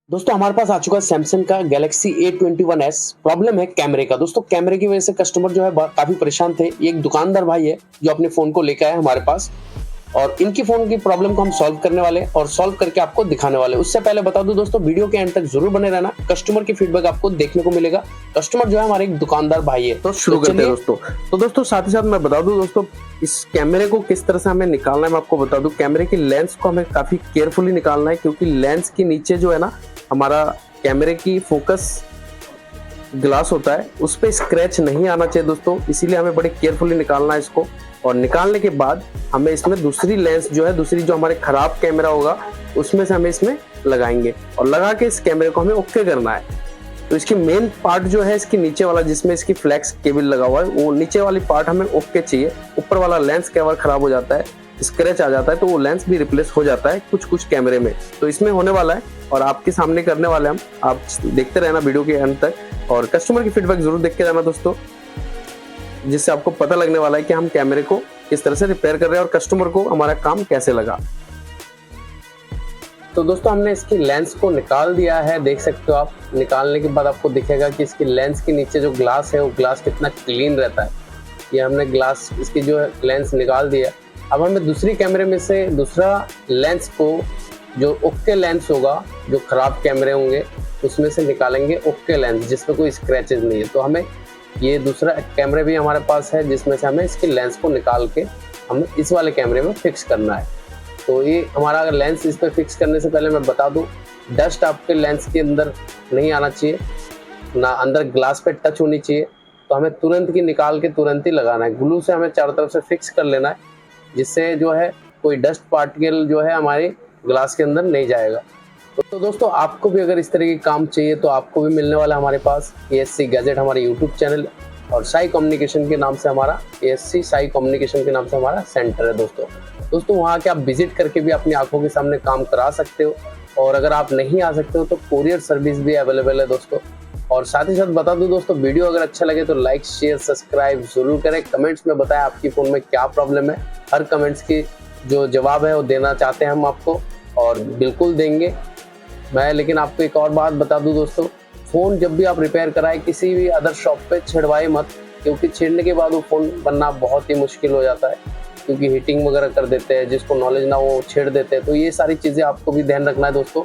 दोस्तों हमारे पास आ चुका है सैमसंग का Galaxy A21s। प्रॉब्लम है कैमरे का। दोस्तों कैमरे की वजह से कस्टमर जो है काफी परेशान थे। ये एक दुकानदार भाई है जो अपने फोन को लेकर आए हमारे पास और इनकी फोन की प्रॉब्लम को हम सॉल्व करने वाले हैं और सॉल्व करके आपको दिखाने वाले हैं। उससे पहले बता दूं दोस्तों, वीडियो के एंड तक जरूर बने रहना। कस्टमर की फीडबैक आपको देखने को मिलेगा। कस्टमर जो है हमारे एक दुकानदार भाई है। तो शुरू करते हैं दोस्तों। तो दोस्तों साथ ही साथ मैं बता दूं दोस्तों, इस कैमरे को किस तरह से हमें निकालना है मैं आपको बता दूं। कैमरे की लेंस को हमें काफी केयरफुली निकालना है, क्योंकि लेंस के नीचे जो है ना हमारा कैमरे की फोकस ग्लास होता है, उस पर स्क्रैच नहीं आना चाहिए दोस्तों। इसीलिए हमें बड़े केयरफुली निकालना है इसको। और निकालने के बाद हमें इसमें दूसरी लेंस जो है, दूसरी जो हमारे खराब कैमरा होगा उसमें से हमें इसमें लगाएंगे और लगा के इस कैमरे को हमें ओके करना है। तो इसकी मेन पार्ट जो है इसकी नीचे वाला, जिसमें इसकी फ्लैक्स केबल लगा हुआ है, वो नीचे वाली पार्ट हमें ओके चाहिए। ऊपर वाला लेंस कवर खराब हो जाता है, स्क्रैच आ जाता है, तो वो लेंस भी रिप्लेस हो जाता है कुछ कुछ कैमरे में। तो इसमें होने वाला है और आपके सामने करने वाले हम। आप देखते रहना वीडियो के अंत तक और कस्टमर की फीडबैक जरूर देख के जाना दोस्तों, जिससे आपको पता लगने वाला है कि हम कैमरे को किस तरह से रिपेयर कर रहे हैं और कस्टमर को हमारा काम कैसे लगा। तो दोस्तों हमने इसकी लेंस को निकाल दिया है, देख सकते हो आप। निकालने के बाद आपको दिखेगा कि इसकी लेंस के नीचे जो ग्लास है वो ग्लास कितना क्लीन रहता है। ये हमने ग्लास इसकी जो है लेंस निकाल दिया। अब हमें दूसरी कैमरे में से दूसरा लेंस को, जो ओके लेंस होगा, जो खराब कैमरे होंगे उसमें से निकालेंगे ओके लेंस जिसमें कोई स्क्रैचेस नहीं है। तो हमें ये दूसरा कैमरे भी हमारे पास है जिसमें से हमें इसकी लेंस को निकाल के हमें इस वाले कैमरे में फिक्स करना है। तो ये हमारा अगर लेंस इस पर फिक्स करने से पहले मैं बता दूं, डस्ट आपके लेंस के अंदर नहीं आना चाहिए, ना अंदर ग्लास पे टच होनी चाहिए। तो हमें तुरंत की निकाल के तुरंत ही लगाना है। ग्लू से हमें चारों तरफ से फिक्स कर लेना है, जिससे जो है कोई डस्ट पार्टिकल जो है हमारी ग्लास के अंदर नहीं जाएगा। तो दोस्तों आपको भी अगर इस तरह के काम चाहिए तो आपको भी मिलने वाला हमारे पास ASC गैजेट हमारे यूट्यूब चैनल और साई कम्युनिकेशन के नाम से हमारा ASC साई कम्युनिकेशन के नाम से हमारा सेंटर है दोस्तों वहाँ के आप विजिट करके भी अपनी आंखों के सामने काम करा सकते हो। और अगर आप नहीं आ सकते हो तो कोरियर सर्विस भी अवेलेबल है दोस्तों। और साथ ही साथ बता दूं दोस्तों, वीडियो अगर अच्छा लगे तो लाइक शेयर सब्सक्राइब जरूर करें। कमेंट्स में बताएं आपकी फ़ोन में क्या प्रॉब्लम है। हर कमेंट्स की जो जवाब है वो देना चाहते हैं हम आपको, और बिल्कुल देंगे मैं। लेकिन आपको एक और बात बता दूं दोस्तों, फ़ोन जब भी आप रिपेयर कराएं किसी भी अदर शॉप पे छिड़वाए मत, क्योंकि छेड़ने के बाद वो फ़ोन बनना बहुत ही मुश्किल हो जाता है, क्योंकि हीटिंग वगैरह कर देते हैं। जिसको नॉलेज ना वो छेड़ देते हैं। तो ये सारी चीज़ें आपको भी ध्यान रखना है दोस्तों।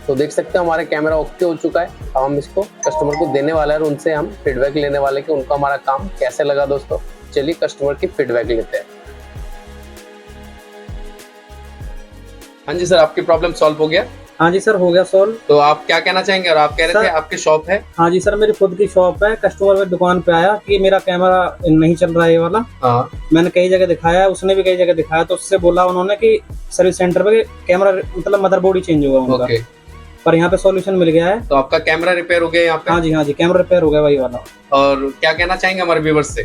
तो देख सकते हैं हमारे कैमरा ओके हो चुका है। अब हम इसको कस्टमर को देने वाले हैं और उनसे हम फीडबैक लेने वाले कि उनको हमारा काम कैसे लगा दोस्तों। चलिए कस्टमर की फीडबैक लेते हैं। हाँ जी सर, आपकी प्रॉब्लम सॉल्व हो गया? हाँ जी सर, हो गया सॉल्व। तो आप क्या कहना चाहेंगे? और आप कह रहे थे आपकी शॉप है? हाँ जी सर, मेरी खुद की शॉप है। कस्टमर मेरी दुकान पे आया कि मेरा कैमरा नहीं चल रहा है ये वाला। हाँ। मैंने कई जगह दिखाया, उसने भी कई जगह दिखाया, तो उससे बोला उन्होंने कि सर्विस सेंटर पे कैमरा मतलब मदरबोर्ड ही चेंज होगा उनका। ओके। पर यहाँ पे सॉल्यूशन मिल गया है। तो आपका कैमरा रिपेयर हो गया यहाँ पे? हाँ जी, कैमरा रिपेयर हो गया वही वाला। और क्या कहना चाहेंगे हमारे व्यूअर्स से?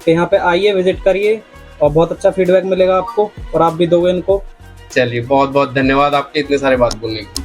कि यहाँ पे आइए, विजिट करिए और बहुत अच्छा फीडबैक मिलेगा आपको, और आप भी दोगे इनको। चलिए, बहुत बहुत धन्यवाद आपके इतने सारे बात बोलने की।